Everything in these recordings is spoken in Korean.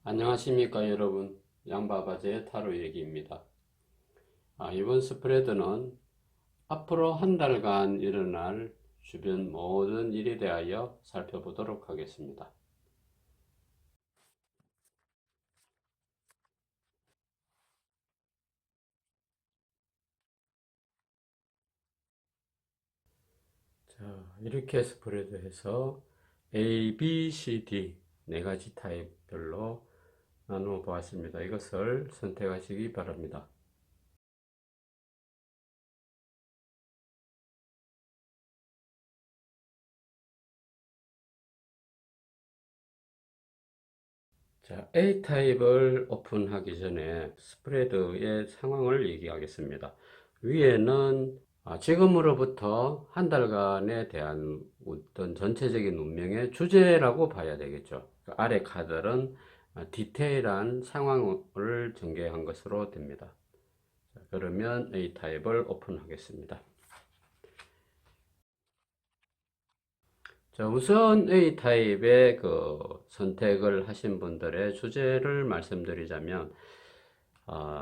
안녕하십니까 여러분, 양바바제의 타로 얘기입니다. 이번 스프레드는 앞으로 한 달간 일어날 주변 모든 일에 대하여 살펴보도록 하겠습니다. 자, 이렇게 스프레드해서 A, B, C, D 네 가지 타입별로 나누어 보았습니다. 이것을 선택하시기 바랍니다. 자, A타입을 오픈하기 전에 스프레드의 상황을 얘기하겠습니다. 위에는 지금으로부터 한 달간에 대한 어떤 전체적인 운명의 주제라고 봐야 되겠죠. 아래 카드는 디테일한 상황을 전개한 것으로 됩니다. 자, 그러면 A타입을 오픈하겠습니다. 자, 우선 A타입의 선택을 하신 분들의 주제를 말씀드리자면,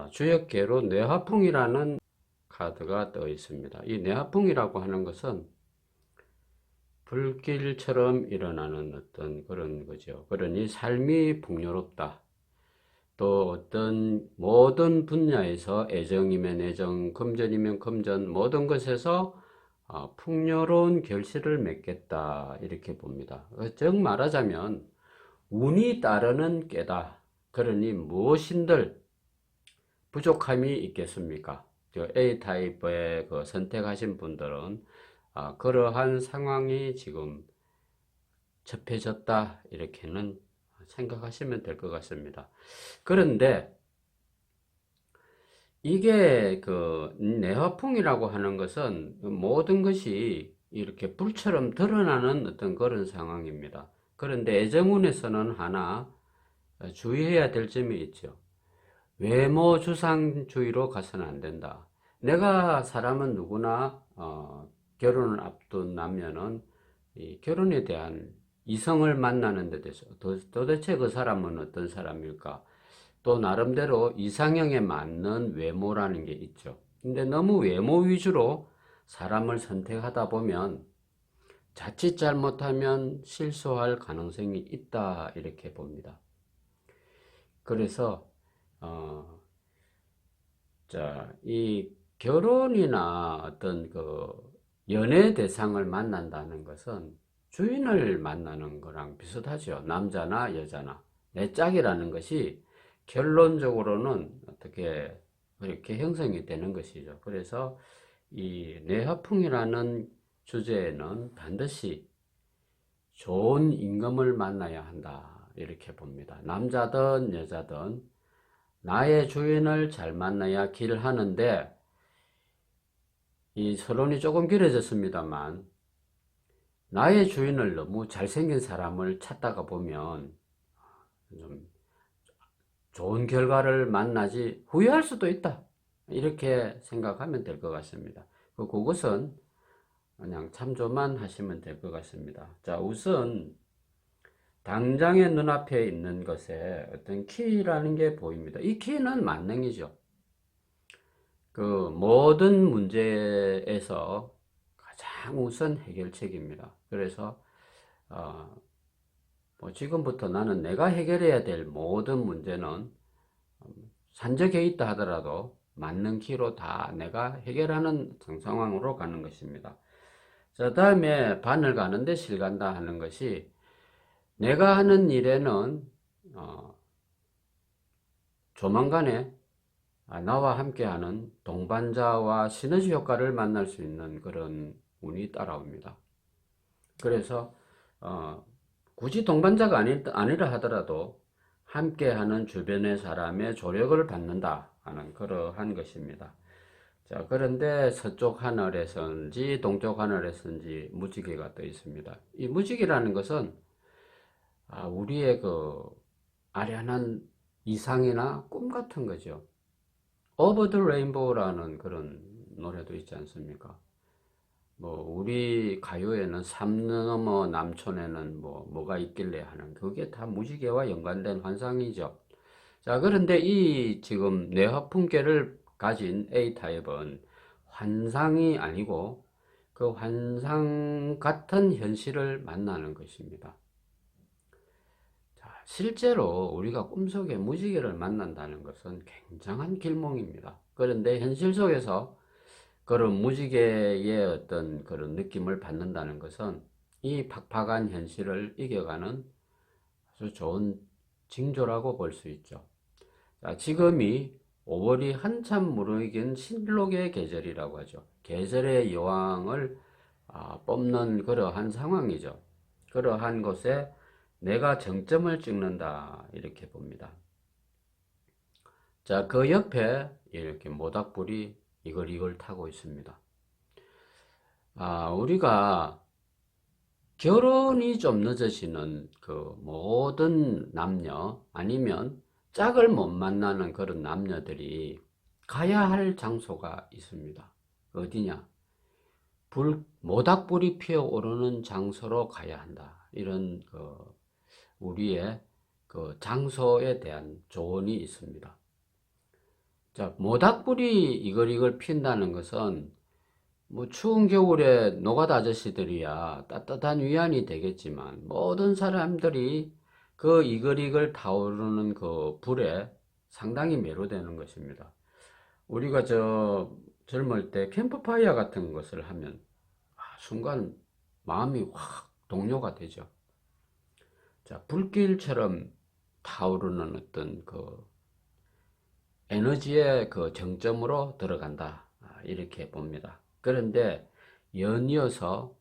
주역계로 뇌화풍이라는 카드가 떠 있습니다. 이 뇌화풍이라고 하는 것은 불길처럼 일어나는 어떤 그런 거죠. 그러니 삶이 풍요롭다. 또 어떤 모든 분야에서 애정이면 애정, 금전이면 금전, 모든 것에서 풍요로운 결실을 맺겠다. 이렇게 봅니다. 즉 말하자면 운이 따르는 깨다. 그러니 무엇인들 부족함이 있겠습니까? A타입의 선택하신 분들은 그러한 상황이 지금 접해졌다 이렇게는 생각하시면 될 것 같습니다. 그런데 이게 내화풍이라고 하는 것은 모든 것이 이렇게 불처럼 드러나는 어떤 그런 상황입니다. 그런데 애정운에서는 하나 주의해야 될 점이 있죠. 외모 주상주의로 가서는 안 된다. 내가 사람은 누구나 결혼을 앞둔 남녀는 이 결혼에 대한 이성을 만나는 데 대해서 도대체 그 사람은 어떤 사람일까? 또 나름대로 이상형에 맞는 외모라는 게 있죠. 근데 너무 외모 위주로 사람을 선택하다 보면 자칫 잘못하면 실수할 가능성이 있다 이렇게 봅니다. 그래서 어, 이 결혼이나 어떤 연애 대상을 만난다는 것은 주인을 만나는 거랑 비슷하죠. 남자나 여자나. 내 짝이라는 것이 결론적으로는 어떻게 이렇게 형성이 되는 것이죠. 그래서 이 뇌화풍이라는 주제에는 반드시 좋은 임금을 만나야 한다. 이렇게 봅니다. 남자든 여자든 나의 주인을 잘 만나야 길하는데 이 서론이 조금 길어졌습니다만 나의 주인을 너무 잘생긴 사람을 찾다가 보면 좀 좋은 결과를 만나지 후회할 수도 있다. 이렇게 생각하면 될 것 같습니다. 그것은 그냥 참조만 하시면 될 것 같습니다. 자, 우선 당장의 눈앞에 있는 것에 어떤 키라는 게 보입니다. 이 키는 만능이죠. 모든 문제에서 가장 우선 해결책입니다. 그래서 어, 지금부터 나는 내가 해결해야 될 모든 문제는 산적해 있다 하더라도 맞는 키로 다 내가 해결하는 상황으로 가는 것입니다. 자, 다음에 바늘 가는데 실 간다 하는 것이 내가 하는 일에는 어, 조만간에 나와 함께하는 동반자와 시너지 효과를 만날 수 있는 그런 운이 따라옵니다. 그래서 굳이 동반자가 아니라 하더라도 함께하는 주변의 사람의 조력을 받는다 하는 그러한 것입니다. 자, 그런데 서쪽 하늘에선지 동쪽 하늘에선지 무지개가 떠 있습니다. 이 무지개라는 것은 우리의 아련한 이상이나 꿈 같은 거죠. 오버 더 레인보우라는 그런 노래도 있지 않습니까? 뭐 우리 가요에는 삼 넘어 남촌에는 뭐가 있길래 하는 그게 다 무지개와 연관된 환상이죠. 자, 그런데 이 지금 뇌화풍계를 가진 A타입은 환상이 아니고 그 환상 같은 현실을 만나는 것입니다. 자, 실제로 우리가 꿈속에 무지개를 만난다는 것은 굉장한 길몽입니다. 그런데 현실 속에서 그런 무지개의 어떤 그런 느낌을 받는다는 것은 이 팍팍한 현실을 이겨가는 아주 좋은 징조라고 볼 수 있죠. 자, 지금이 5월이 한참 무르익은 신록의 계절이라고 하죠. 계절의 여왕을 뽑는 그러한 상황이죠. 그러한 곳에 내가 정점을 찍는다 이렇게 봅니다. 자, 그 옆에 이렇게 모닥불이 이걸 타고 있습니다. 우리가 결혼이 좀 늦어지는 그 모든 남녀 아니면 짝을 못 만나는 그런 남녀들이 가야 할 장소가 있습니다. 어디냐? 모닥불이 피어오르는 장소로 가야 한다. 이런 우리의 그 장소에 대한 조언이 있습니다. 자, 모닥불이 이걸 핀다는 것은 뭐 추운 겨울에 노가다 아저씨들이야 따뜻한 위안이 되겠지만 모든 사람들이 그 이글이글 타오르는 그 불에 상당히 매료되는 것입니다. 우리가 젊을 때 캠프파이어 같은 것을 하면 순간 마음이 확 동요가 되죠. 자, 불길처럼 타오르는 어떤 그 에너지의 그 정점으로 들어간다. 이렇게 봅니다. 그런데 연이어서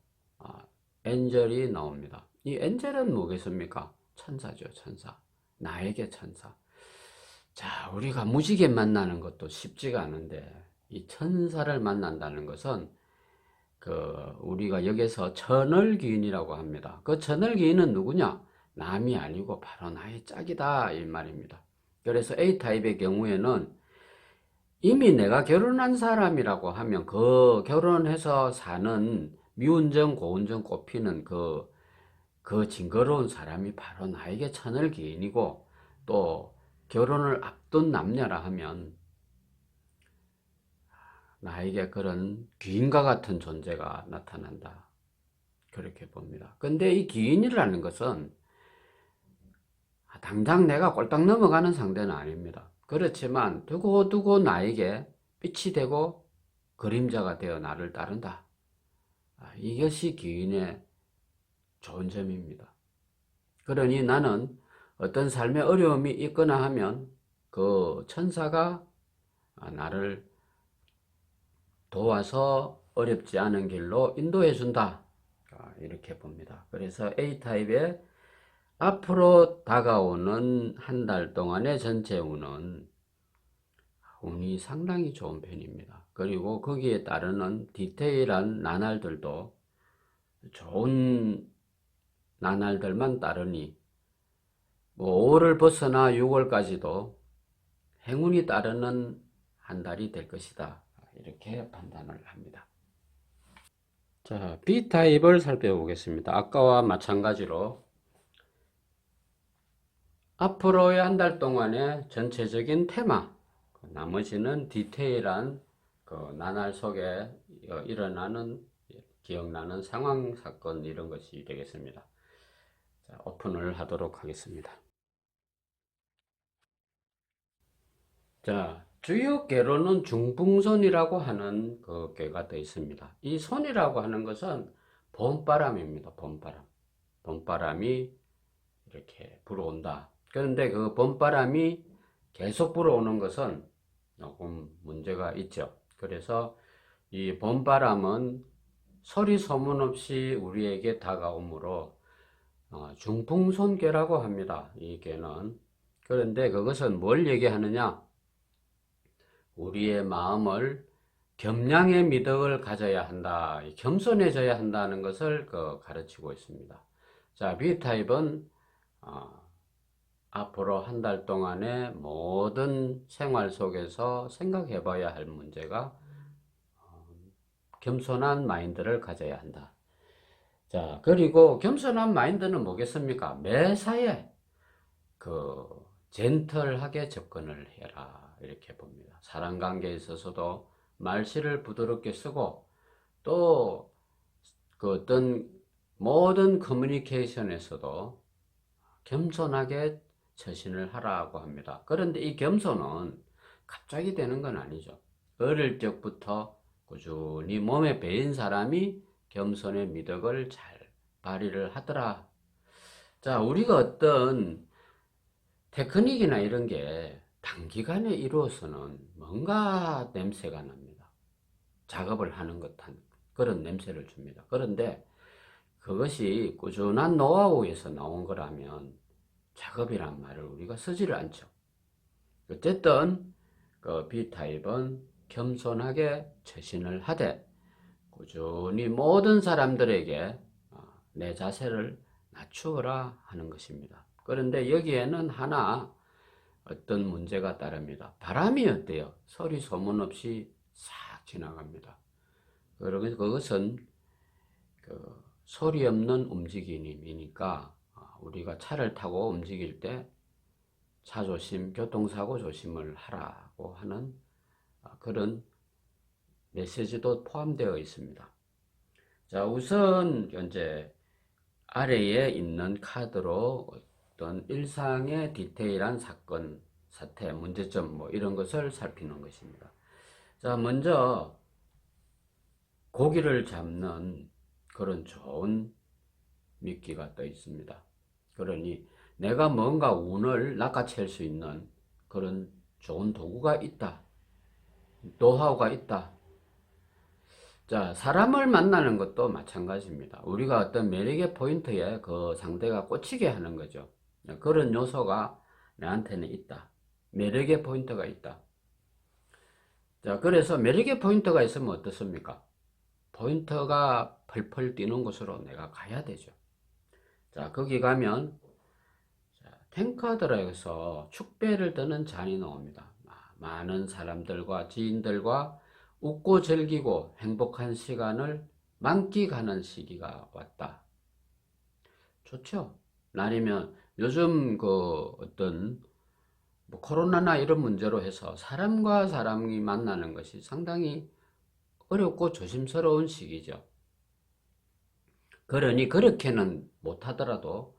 엔젤이 나옵니다. 이 엔젤은 뭐겠습니까? 천사죠, 천사. 나에게 천사. 자, 우리가 무지개 만나는 것도 쉽지가 않은데 이 천사를 만난다는 것은 우리가 여기서 천을기인이라고 합니다. 그 천을기인은 누구냐? 남이 아니고 바로 나의 짝이다 이 말입니다. 그래서 A타입의 경우에는 이미 내가 결혼한 사람이라고 하면 그 결혼해서 사는 미운정 고운정 꼽히는 그 징그러운 사람이 바로 나에게 천을기인이고 또 결혼을 앞둔 남녀라 하면 나에게 그런 귀인과 같은 존재가 나타난다. 그렇게 봅니다. 근데 이 귀인이라는 것은 당장 내가 꼴딱 넘어가는 상대는 아닙니다. 그렇지만 두고두고 나에게 빛이 되고 그림자가 되어 나를 따른다. 이것이 귀인의 좋은 점입니다. 그러니 나는 어떤 삶의 어려움이 있거나 하면 그 천사가 나를 도와서 어렵지 않은 길로 인도해 준다. 이렇게 봅니다. 그래서 A타입의 앞으로 다가오는 한 달 동안의 전체 운이 상당히 좋은 편입니다. 그리고 거기에 따르는 디테일한 나날들도 좋은 나날들만 따르니 5월을 벗어나 6월까지도 행운이 따르는 한 달이 될 것이다. 이렇게 판단을 합니다. 자, B타입을 살펴보겠습니다. 아까와 마찬가지로 앞으로의 한 달 동안의 전체적인 테마, 나머지는 디테일한 나날 속에 일어나는 기억나는 상황, 사건 이런 것이 되겠습니다. 자, 오픈을 하도록 하겠습니다. 자, 주요 궤로는 중풍선이라고 하는 그 궤가 되어 있습니다. 이 선이라고 하는 것은 봄바람입니다. 봄바람. 봄바람이 이렇게 불어온다. 그런데 그 봄바람이 계속 불어오는 것은 조금 문제가 있죠. 그래서 이 봄바람은 소리 소문 없이 우리에게 다가오므로 중풍손괴라고 합니다. 이 괴는. 그런데 그것은 뭘 얘기하느냐? 우리의 마음을 겸양의 미덕을 가져야 한다. 겸손해져야 한다는 것을 가르치고 있습니다. 자, B타입은 앞으로 한 달 동안의 모든 생활 속에서 생각해 봐야 할 문제가 겸손한 마인드를 가져야 한다. 자, 그리고 겸손한 마인드는 뭐겠습니까? 매사에 그 젠틀하게 접근을 해라 이렇게 봅니다. 사람 관계에 있어서도 말실을 부드럽게 쓰고 또 그 어떤 모든 커뮤니케이션에서도 겸손하게 처신을 하라고 합니다. 그런데 이 겸손은 갑자기 되는 건 아니죠. 어릴 적부터 꾸준히 몸에 배인 사람이 겸손의 미덕을 잘 발휘를 하더라. 자, 우리가 어떤 테크닉이나 이런 게 단기간에 이루어서는 뭔가 냄새가 납니다. 작업을 하는 듯한 그런 냄새를 줍니다. 그런데 그것이 꾸준한 노하우에서 나온 거라면 작업이란 말을 우리가 쓰지를 않죠. 어쨌든 그 B타입은 겸손하게 처신을 하되 꾸준히 모든 사람들에게 내 자세를 낮추어라 하는 것입니다. 그런데 여기에는 하나 어떤 문제가 따릅니다. 바람이 어때요? 소리 소문 없이 싹 지나갑니다. 그러면 그것은 그 소리 없는 움직임이니까 우리가 차를 타고 움직일 때 차 조심, 교통사고 조심을 하라고 하는 그런 메시지도 포함되어 있습니다. 자, 우선 현재 아래에 있는 카드로 어떤 일상의 디테일한 사건, 사태, 문제점 뭐 이런 것을 살피는 것입니다. 자, 먼저 고기를 잡는 그런 좋은 미끼가 떠 있습니다. 그러니 내가 뭔가 운을 낚아챌 수 있는 그런 좋은 도구가 있다. 노하우가 있다. 자, 사람을 만나는 것도 마찬가지입니다. 우리가 어떤 매력의 포인트에 그 상대가 꽂히게 하는 거죠. 그런 요소가 나한테는 있다. 매력의 포인트가 있다. 자, 그래서 매력의 포인트가 있으면 어떻습니까? 포인트가 펄펄 뛰는 곳으로 내가 가야 되죠. 자, 거기 가면 텐카드라에서 축배를 드는 잔이 나옵니다. 많은 사람들과 지인들과 웃고 즐기고 행복한 시간을 만끽하는 시기가 왔다. 좋죠? 아니면 요즘 그 어떤 뭐 코로나나 이런 문제로 해서 사람과 사람이 만나는 것이 상당히 어렵고 조심스러운 시기죠. 그러니 그렇게는 못하더라도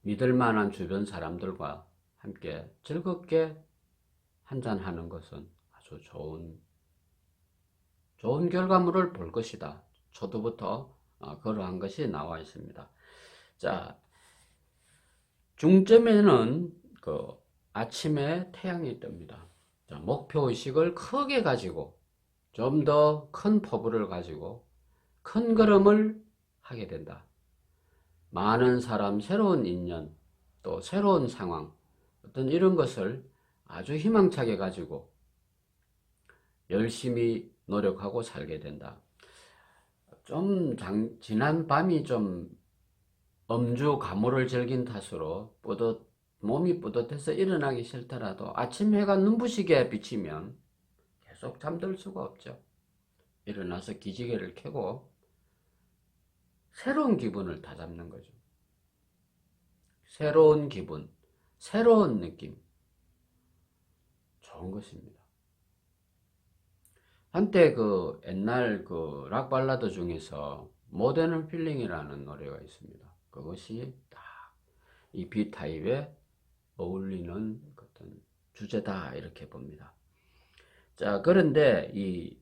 믿을 만한 주변 사람들과 함께 즐겁게 한잔하는 것은 아주 좋은 결과물을 볼 것이다. 초두부터 그러한 것이 나와 있습니다. 자, 중점에는 그 아침에 태양이 뜹니다. 자, 목표의식을 크게 가지고 좀 더 큰 포부를 가지고 큰 걸음을 하게 된다. 많은 사람, 새로운 인연, 또 새로운 상황, 어떤 이런 것을 아주 희망차게 가지고 열심히 노력하고 살게 된다. 좀 지난 밤이 좀 음주 가무를 즐긴 탓으로 몸이 뿌듯해서 일어나기 싫더라도 아침 해가 눈부시게 비치면 계속 잠들 수가 없죠. 일어나서 기지개를 켜고 새로운 기분을 다잡는 거죠. 새로운 기분, 새로운 느낌. 좋은 것입니다. 한때 그 옛날 그 락 발라드 중에서 모던 필링이라는 노래가 있습니다. 그것이 딱 이 B타입에 어울리는 어떤 주제다 이렇게 봅니다. 자, 그런데 이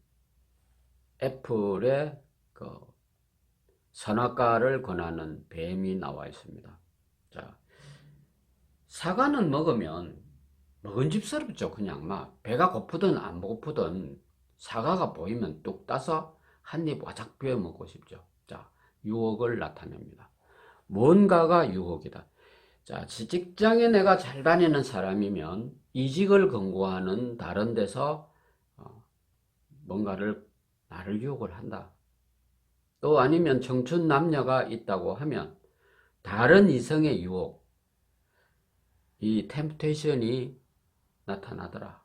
애플의 그 선악과를 권하는 뱀이 나와 있습니다. 자, 사과는 먹으면 먹은집스럽죠. 그냥 막 배가 고프든 안 고프든 사과가 보이면 뚝 따서 한 입 와작 베어 먹고 싶죠. 자, 유혹을 나타냅니다. 뭔가가 유혹이다. 자, 직장에 내가 잘 다니는 사람이면 이직을 권고하는 다른 데서 뭔가를 나를 유혹을 한다. 또 아니면 청춘 남녀가 있다고 하면 다른 이성의 유혹, 이 템프테이션이 나타나더라.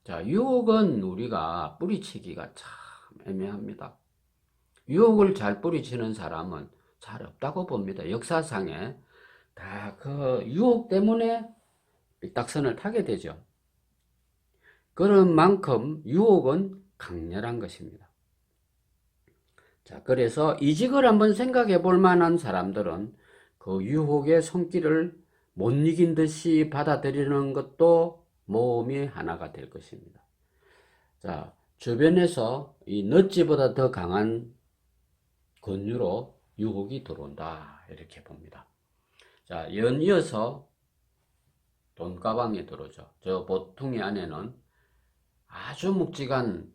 자, 유혹은 우리가 뿌리치기가 참 참 애매합니다. 유혹을 잘 뿌리치는 사람은 잘 없다고 봅니다. 역사상에 다 그 유혹 때문에 삐딱선을 타게 되죠. 그런 만큼 유혹은 강렬한 것입니다. 자, 그래서 이직을 한번 생각해 볼 만한 사람들은 그 유혹의 손길을 못 이긴 듯이 받아들이는 것도 모험이 하나가 될 것입니다. 자, 주변에서 이 너찌보다 더 강한 권유로 유혹이 들어온다, 이렇게 봅니다. 자, 연이어서 돈가방에 들어오죠. 저 보통의 안에는 아주 묵직한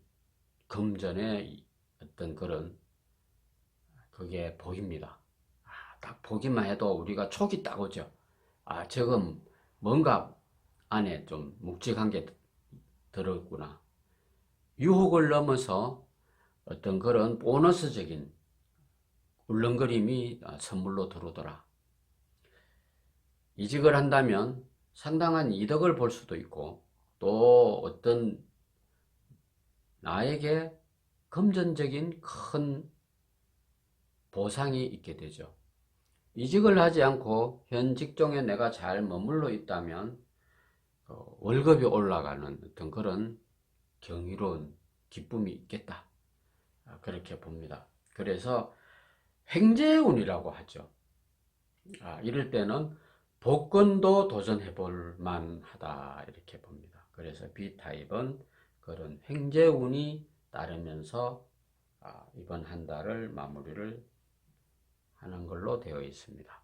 금전의 어떤 그런 그게 보입니다. 딱 보기만 해도 우리가 촉이 딱 오죠. 저건 뭔가 안에 좀 묵직한 게 들어있구나. 유혹을 넘어서 어떤 그런 보너스적인 울렁거림이 선물로 들어오더라. 이직을 한다면 상당한 이득을 볼 수도 있고, 또 어떤 나에게 금전적인 큰 보상이 있게 되죠. 이직을 하지 않고 현 직종에 내가 잘 머물러 있다면 월급이 올라가는 어떤 그런 경이로운 기쁨이 있겠다, 그렇게 봅니다. 그래서 횡재운이라고 하죠. 이럴 때는 복권도 도전해 볼 만하다, 이렇게 봅니다. 그래서 B타입은 그런 횡재운이 따르면서 이번 한 달을 마무리를 하는 걸로 되어 있습니다.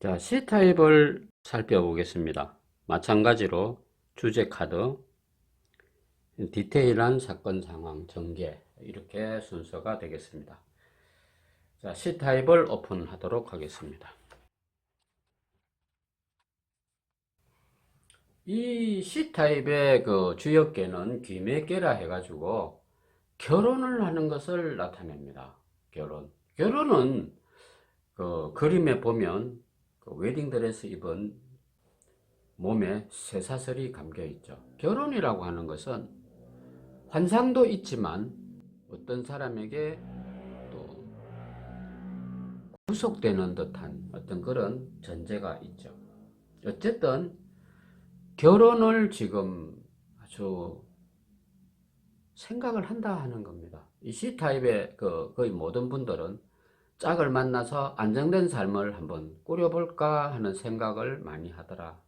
자, C타입을 살펴보겠습니다. 마찬가지로 주제 카드, 디테일한 사건 상황 전개, 이렇게 순서가 되겠습니다. 자, C타입을 오픈하도록 하겠습니다. 이 C타입의 그 주역계는 귀매개라 해가지고 결혼을 하는 것을 나타냅니다. 결혼은 그 그림에 보면 그 웨딩드레스 입은 몸에 쇠사슬이 감겨 있죠. 결혼이라고 하는 것은 환상도 있지만 어떤 사람에게 또 구속되는 듯한 어떤 그런 전제가 있죠. 어쨌든 결혼을 지금 아주 생각을 한다 하는 겁니다. 이 C타입의 거의 모든 분들은 짝을 만나서 안정된 삶을 한번 꾸려볼까 하는 생각을 많이 하더라.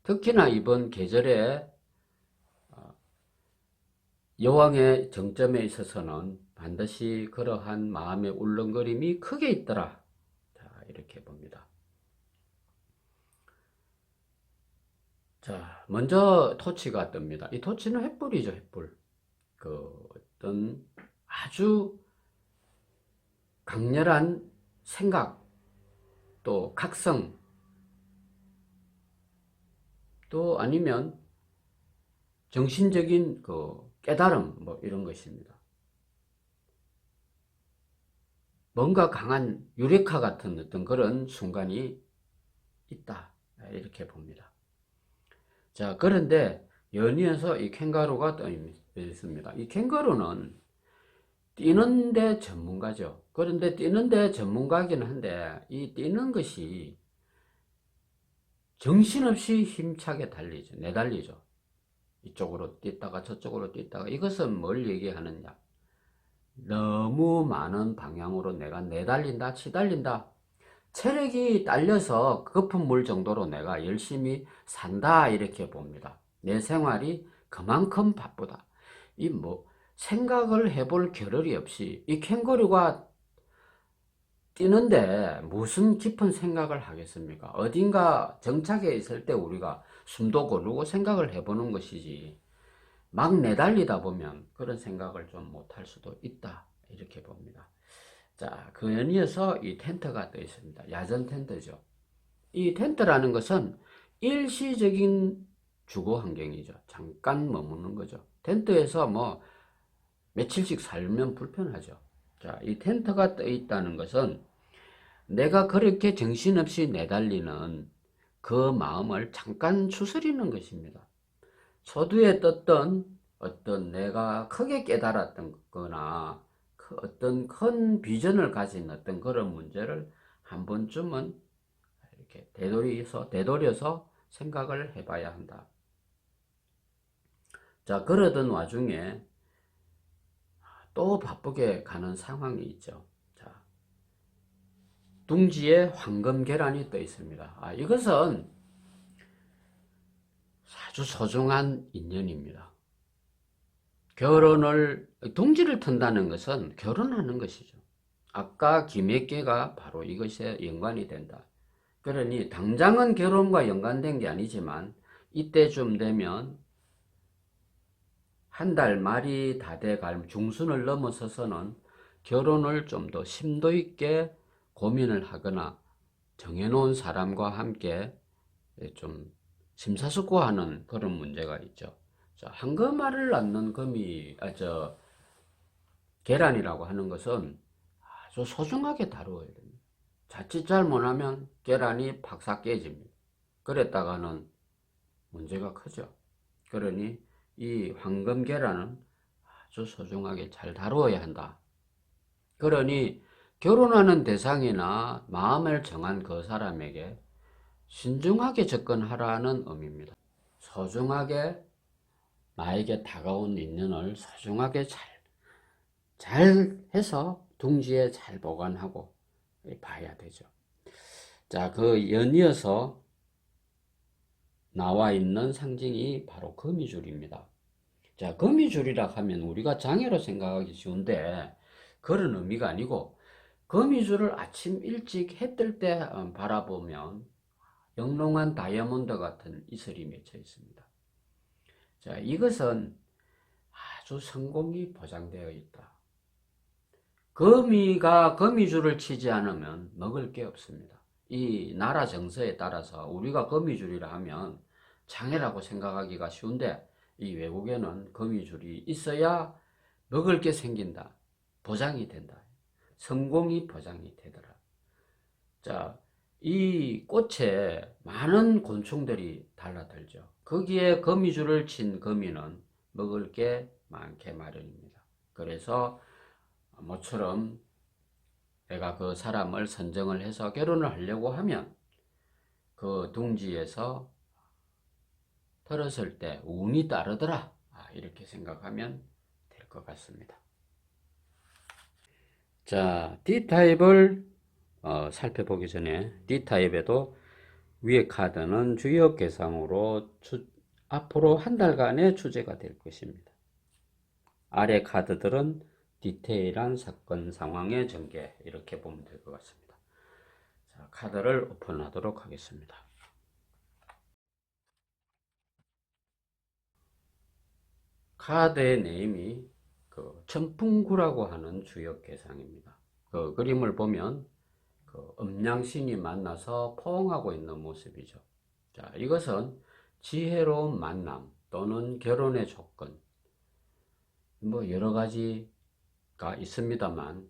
특히나 이번 계절에 여왕의 정점에 있어서는 반드시 그러한 마음의 울렁거림이 크게 있더라. 자, 이렇게 봅니다. 자, 먼저 토치가 뜹니다. 이 토치는 횃불이죠, 횃불. 그 어떤 아주 강렬한 생각, 또 각성, 또 아니면 정신적인 그 깨달음, 뭐 이런 것입니다. 뭔가 강한 유레카 같은 어떤 그런 순간이 있다, 이렇게 봅니다. 자, 그런데 연이어서 이 캥거루가 떠 있습니다. 이 캥거루는 뛰는데 전문가죠. 그런데 뛰는데 전문가긴 한데 이 뛰는 것이 정신없이 힘차게 달리죠. 내달리죠. 이쪽으로 뛰다가 저쪽으로 뛰다가. 이것은 뭘 얘기하느냐? 너무 많은 방향으로 내가 내달린다, 치달린다. 체력이 딸려서 거품 물 정도로 내가 열심히 산다, 이렇게 봅니다. 내 생활이 그만큼 바쁘다. 생각을 해볼 겨를이 없이 이 캥거루가 뛰는데 무슨 깊은 생각을 하겠습니까? 어딘가 정착해 있을 때 우리가 숨도 고르고 생각을 해보는 것이지, 막 내달리다 보면 그런 생각을 좀 못할 수도 있다, 이렇게 봅니다. 자, 그 연이어서 이 텐트가 떠 있습니다. 야전 텐트죠. 이 텐트라는 것은 일시적인 주거 환경이죠. 잠깐 머무는 거죠. 텐트에서 뭐 며칠씩 살면 불편하죠. 자, 이 텐트가 떠 있다는 것은 내가 그렇게 정신없이 내달리는 그 마음을 잠깐 추스리는 것입니다. 서두에 떴던 어떤 내가 크게 깨달았던 거나 어떤 큰 비전을 가진 어떤 그런 문제를 한 번쯤은 이렇게 되돌려서 생각을 해봐야 한다. 자, 그러던 와중에 또 바쁘게 가는 상황이 있죠. 자, 둥지에 황금 계란이 떠 있습니다. 이것은 아주 소중한 인연입니다. 둥지를 튼다는 것은 결혼하는 것이죠. 아까 기맥개가 바로 이것에 연관이 된다. 그러니 당장은 결혼과 연관된 게 아니지만 이때쯤 되면 한 달 말이 다 돼갈 중순을 넘어서서는 결혼을 좀 더 심도 있게 고민을 하거나 정해놓은 사람과 함께 좀 심사숙고하는 그런 문제가 있죠. 자, 황금알을 낳는 계란이라고 하는 것은 아주 소중하게 다루어야 됩니다. 자칫 잘못하면 계란이 팍싹 깨집니다. 그랬다가는 문제가 크죠. 그러니 이 황금 계란은 아주 소중하게 잘 다루어야 한다. 그러니 결혼하는 대상이나 마음을 정한 그 사람에게 신중하게 접근하라는 의미입니다. 소중하게 나에게 다가온 인연을 소중하게 잘 해서 둥지에 잘 보관하고 봐야 되죠. 자, 그 연이어서 나와 있는 상징이 바로 거미줄입니다. 자, 거미줄이라 하면 우리가 장애로 생각하기 쉬운데 그런 의미가 아니고 거미줄을 아침 일찍 해 뜰 때 바라보면 영롱한 다이아몬드 같은 이슬이 맺혀 있습니다. 자, 이것은 아주 성공이 보장되어 있다. 거미가 거미줄을 치지 않으면 먹을 게 없습니다. 이 나라 정서에 따라서 우리가 거미줄이라 하면 장애라고 생각하기가 쉬운데 이 외국에는 거미줄이 있어야 먹을 게 생긴다. 보장이 된다. 성공이 보장이 되더라. 자, 이 꽃에 많은 곤충들이 달라들죠. 거기에 거미줄을 친 거미는 먹을 게 많게 마련입니다. 그래서 모처럼 내가 그 사람을 선정을 해서 결혼을 하려고 하면 그 둥지에서 들었을 때 운이 따르더라. 이렇게 생각하면 될 것 같습니다. 자, D타입을 살펴보기 전에 D타입에도 위의 카드는 주역 개상으로 앞으로 한 달간의 주제가 될 것입니다. 아래 카드들은 디테일한 사건 상황의 전개, 이렇게 보면 될 것 같습니다. 자, 카드를 오픈하도록 하겠습니다. 카드의 네임이 천풍구라고 하는 주역 개상입니다. 그 그림을 보면 음양신이 만나서 포옹하고 있는 모습이죠. 자, 이것은 지혜로운 만남 또는 결혼의 조건, 여러 가지가 있습니다만,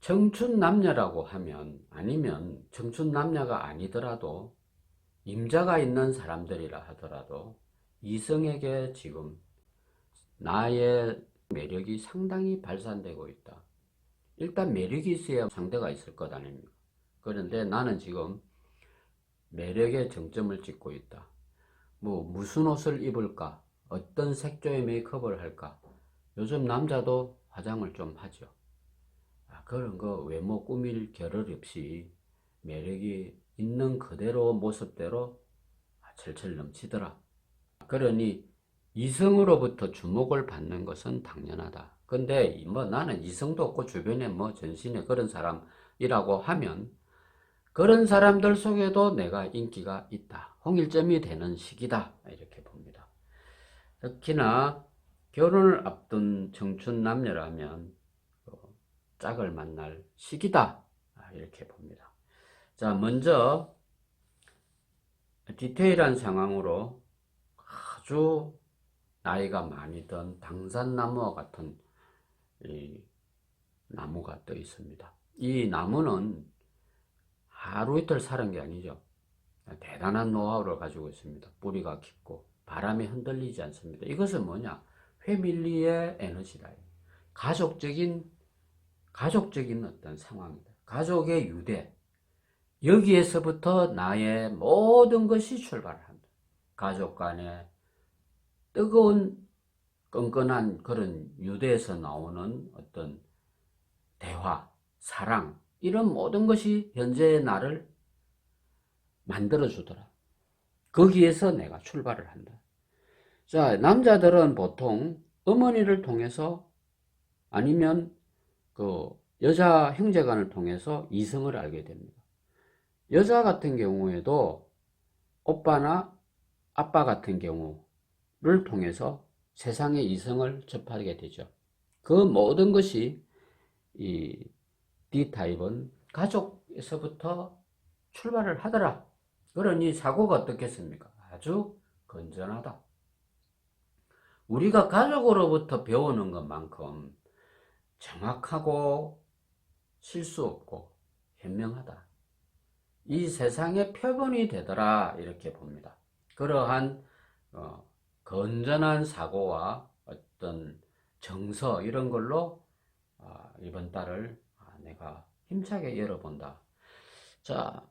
청춘 남녀라고 하면, 아니면 청춘 남녀가 아니더라도 임자가 있는 사람들이라 하더라도 이성에게 지금 나의 매력이 상당히 발산되고 있다. 일단 매력이 있어야 상대가 있을 것 아닙니까? 그런데 나는 지금 매력의 정점을 찍고 있다. 무슨 옷을 입을까? 어떤 색조의 메이크업을 할까? 요즘 남자도 화장을 좀 하죠. 그런 거 외모 꾸밀 겨를 없이 매력이 있는 그대로 모습대로 철철 넘치더라. 그러니 이성으로부터 주목을 받는 것은 당연하다. 근데 나는 이성도 없고 주변에 전신에 그런 사람이라고 하면 그런 사람들 속에도 내가 인기가 있다. 홍일점이 되는 시기다. 이렇게 봅니다. 특히나 결혼을 앞둔 청춘 남녀라면 짝을 만날 시기다. 이렇게 봅니다. 자, 먼저 디테일한 상황으로 아주 나이가 많이 든 당산나무와 같은 이 나무가 떠 있습니다. 이 나무는 하루 이틀 사는 게 아니죠. 대단한 노하우를 가지고 있습니다. 뿌리가 깊고 바람에 흔들리지 않습니다. 이것은 뭐냐? 패밀리의 에너지다. 가족적인 어떤 상황이다. 가족의 유대. 여기에서부터 나의 모든 것이 출발한다. 가족 간의 뜨거운 끈끈한 그런 유대에서 나오는 어떤 대화, 사랑, 이런 모든 것이 현재의 나를 만들어주더라. 거기에서 내가 출발을 한다. 자, 남자들은 보통 어머니를 통해서 아니면 그 여자 형제간을 통해서 이성을 알게 됩니다. 여자 같은 경우에도 오빠나 아빠 같은 경우를 통해서 세상의 이성을 접하게 되죠. 그 모든 것이 이 D타입은 가족에서부터 출발을 하더라. 그러니 사고가 어떻겠습니까? 아주 건전하다. 우리가 가족으로부터 배우는 것만큼 정확하고 실수 없고 현명하다. 이 세상의 표본이 되더라 이렇게 봅니다. 그러한 건전한 사고와 어떤 정서 이런 걸로 이번 달을 내가 힘차게 열어본다. 자,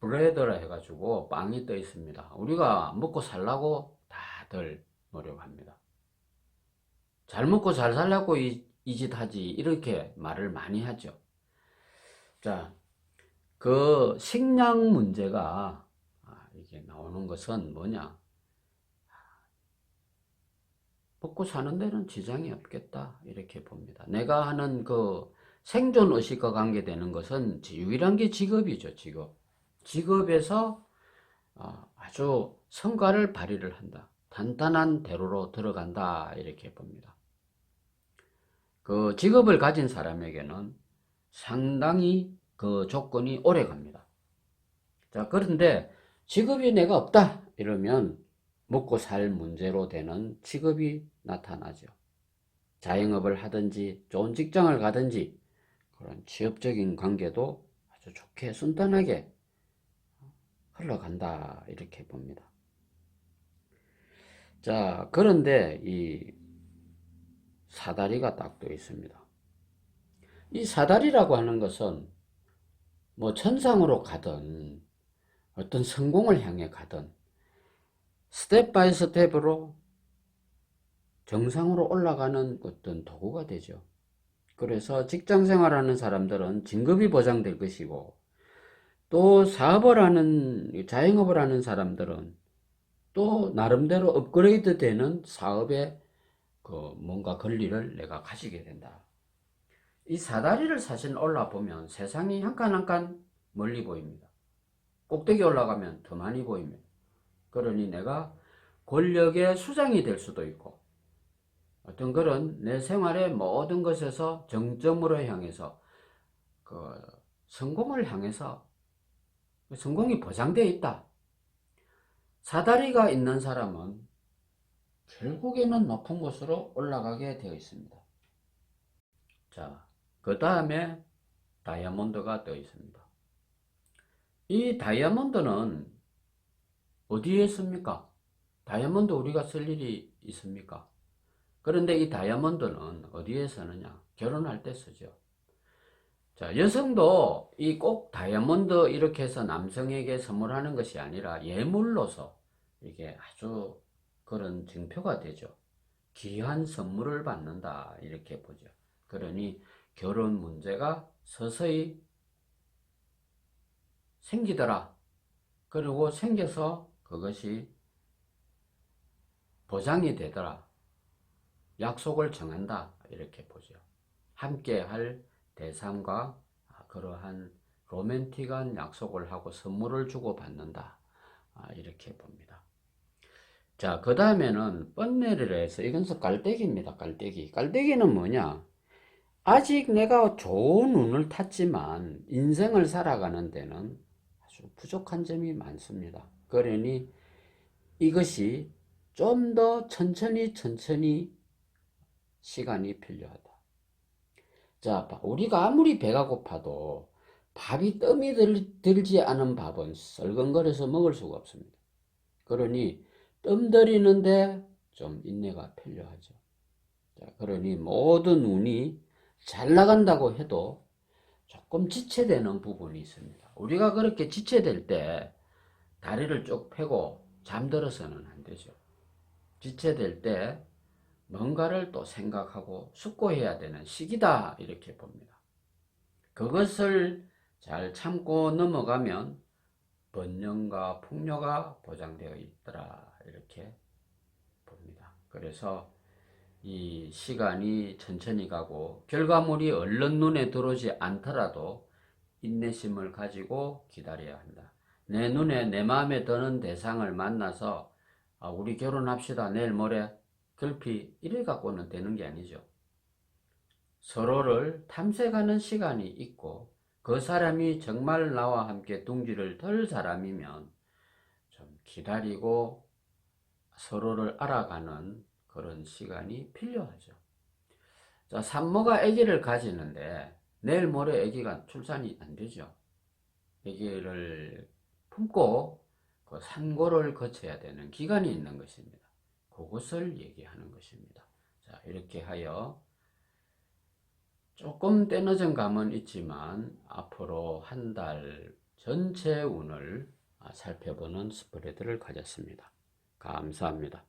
브레드라 해가지고 빵이 떠 있습니다. 우리가 먹고 살라고 다들 노력합니다. 잘 먹고 잘 살라고 이 짓 하지 이렇게 말을 많이 하죠. 자, 그 식량 문제가 이게 나오는 것은 뭐냐? 먹고 사는 데는 지장이 없겠다 이렇게 봅니다. 내가 하는 그 생존 의식과 관계되는 것은 유일한 게 직업이죠. 직업에서 아주 성과를 발휘를 한다. 단단한 대로로 들어간다 이렇게 봅니다. 그 직업을 가진 사람에게는 상당히 그 조건이 오래 갑니다. 자, 그런데 직업이 내가 없다 이러면 먹고 살 문제로 되는 직업이 나타나죠. 자영업을 하든지 좋은 직장을 가든지 그런 취업적인 관계도 아주 좋게 순탄하게 흘러간다 이렇게 봅니다. 자, 그런데 이 사다리가 딱 또 있습니다. 이 사다리라고 하는 것은 뭐 천상으로 가든 어떤 성공을 향해 가든 스텝 바이 스텝으로 정상으로 올라가는 어떤 도구가 되죠. 그래서 직장 생활하는 사람들은 진급이 보장될 것이고 또 사업을 하는 자영업을 하는 사람들은 또 나름대로 업그레이드 되는 사업의 그 뭔가 권리를 내가 가지게 된다. 이 사다리를 사실 올라보면 세상이 한 칸 한 칸 멀리 보입니다. 꼭대기 올라가면 더 많이 보입니다. 그러니 내가 권력의 수장이 될 수도 있고 어떤 그런 내 생활의 모든 것에서 정점으로 향해서 그 성공을 향해서 성공이 보장되어 있다. 사다리가 있는 사람은 결국에는 높은 곳으로 올라가게 되어 있습니다. 자, 그 다음에 다이아몬드가 떠 있습니다. 이 다이아몬드는 어디에 있습니까? 다이아몬드 우리가 쓸 일이 있습니까? 그런데 이 다이아몬드는 어디에 쓰느냐? 결혼할 때 쓰죠. 자, 여성도 이 꼭 다이아몬드 이렇게 해서 남성에게 선물하는 것이 아니라 예물로서 이게 아주 그런 증표가 되죠. 귀한 선물을 받는다 이렇게 보죠. 그러니 결혼 문제가 서서히 생기더라. 그리고 생겨서 그것이 보장이 되더라. 약속을 정한다 이렇게 보죠. 함께 할 대상과 그러한 로맨틱한 약속을 하고 선물을 주고받는다 이렇게 봅니다. 자, 그 다음에는 뻔내리를 해서 이건 깔때기입니다. 깔때기는 뭐냐? 아직 내가 좋은 운을 탔지만 인생을 살아가는 데는 아주 부족한 점이 많습니다. 그러니 이것이 좀 더 천천히 시간이 필요하다. 자, 우리가 아무리 배가 고파도 밥이 뜸이 들지 않은 밥은 썰건거려서 먹을 수가 없습니다. 그러니 뜸들이는데 좀 인내가 필요하죠. 자, 그러니 모든 운이 잘 나간다고 해도 조금 지체되는 부분이 있습니다. 우리가 그렇게 지체될 때 다리를 쭉 펴고 잠들어서는 안 되죠. 지체될 때 뭔가를 또 생각하고 숙고해야 되는 시기다 이렇게 봅니다. 그것을 잘 참고 넘어가면 번영과 풍요가 보장되어 있더라 이렇게 봅니다. 그래서 이 시간이 천천히 가고 결과물이 얼른 눈에 들어오지 않더라도 인내심을 가지고 기다려야 한다. 내 눈에 내 마음에 드는 대상을 만나서 우리 결혼합시다 내일 모레 결핍 이래 갖고는 되는 게 아니죠. 서로를 탐색하는 시간이 있고 그 사람이 정말 나와 함께 둥지를 털 사람이면 좀 기다리고 서로를 알아가는 그런 시간이 필요하죠. 자, 산모가 아기를 가지는데 내일 모레 아기가 출산이 안 되죠. 아기를 품고 그 산고를 거쳐야 되는 기간이 있는 것입니다. 그것을 얘기하는 것입니다. 자, 이렇게 하여 조금 때늦은 감은 있지만 앞으로 한 달 전체 운을 살펴보는 스프레드를 가졌습니다. 감사합니다.